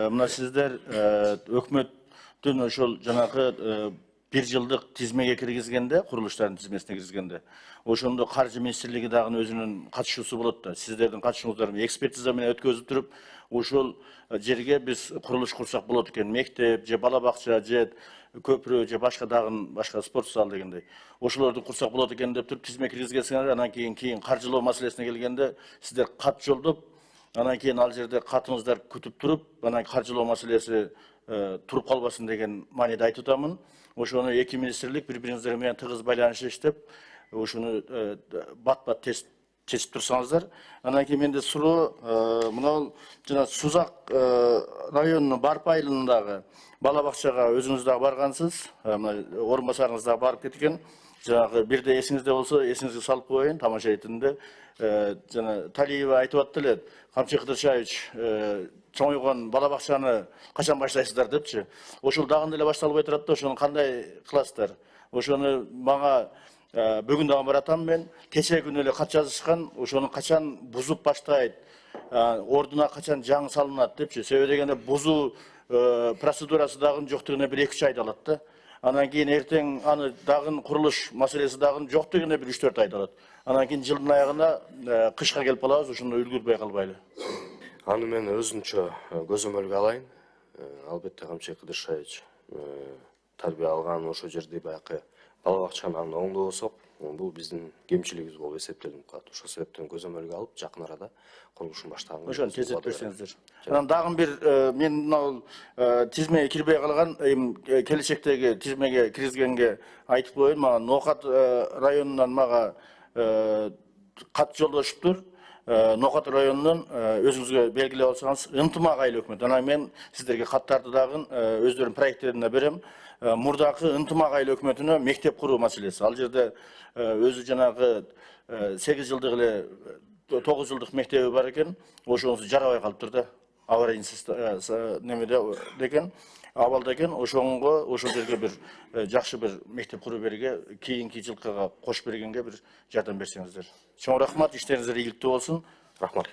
Мына сіздер өкмөттүн ошол жанагы bir жылдык тизмеге киргизгенде, курулуштардын тизмесине киргизгенде, ошондо каржы министрлиги дагы өзүнүн катышуусу болот да. Сиздердин катышуңуздар экспертиза менен өткөзүп туруп, ошол жерге биз курулуш курсак болот экен. Мектеп же бала бакча же көпүрө же башка спорт зал дегендей. Ошолорду курсак болот экен деп туруп тизме киргизгенсиңер, анан кийин каржылоо маселесине келгенде сиздер кат жолдоп, анан кийин ал жерде катыңыздар күтүп туруп, анан каржылоо маселеси туруп калбасын деген мааниде айтып атамын. Ошону эки министрлик бири-бириңиздер менен тыгыз байланышып иштеп, ошону бат-бат чечип турсаңыздар. Анан кийин менде суроо, мына жана Сузак районунун Барп айылындагы бала бакчага өзүңүз дагы баргансыз, орун басарыңыз дагы барып кеткен. Жанагы бирде эсиңизде болсо, эсиңизге салып коеюн, тамаша этинде. Жана Талиева айтып атты эле, Камчы Кыдыршаевич, чоңойгон бала бакчаны качан баштайсыздар депчи. Ошол дагы эле башталбай турат да, ошону кандай кыласыздар? Ошону мага бүгүн дагы баратам мен, кече күнү эле кат жазышкан, ошону качан бузуп баштайт, ордуна качан жаңы салынат депчи. Себеби дегенде бузуу процедурасы дагы жоктугуна 1-2 айда алат да. Анан кийин эртең аны дагы курулуш маселеси дагы жок дегенде 1-3-4 айда алат. Анан кийин жылдын аягына кышка келип калабыз, ошондо үлгүрбөй калбайлы. Аны мен өзүмчө көзөмөлгө алайын. Албетте Камчы Кыдыршаевич тарбия алган ошо жерде баягы бала бакчанын оңдобосок, бул биздин кемчилигибиз болуп эсептелип калат. Ошол себептен көзөмөлгө алып, жакын арада курулушун баштаганга. Ошону тездетип берсеңиздер. Анан дагы бир мен мына тизмеге кирбей калган, келечектеги тизмеге киргизгенге айтып коеюн. Мага Нокат районунан мага кат жолдошуптур. Нокат районунун өзүңүзгө белгилеп алсаңыз, ынтымак айыл өкмөт. Анан мен сиздерге каттарды дагы өздөрүнүн проекттерине берем. Мурдакы ынтымак айыл өкмөтүнө мектеп куруу маселеси. Ал жерде өзү жанагы 8 жылдык эле 9 жылдык мектеби бар экен. Ошонусу жарабай калыптыр да. Аварийсиз немеде декен, абалда экен. Ошол жерге бир жакшы бир мектеп куруп берге, кийинки жылкыга кош бергенге бир жардам берсеңиздер. Чоң рахмат, иштериңиздер ийгиликтүү болсун. Рахмат.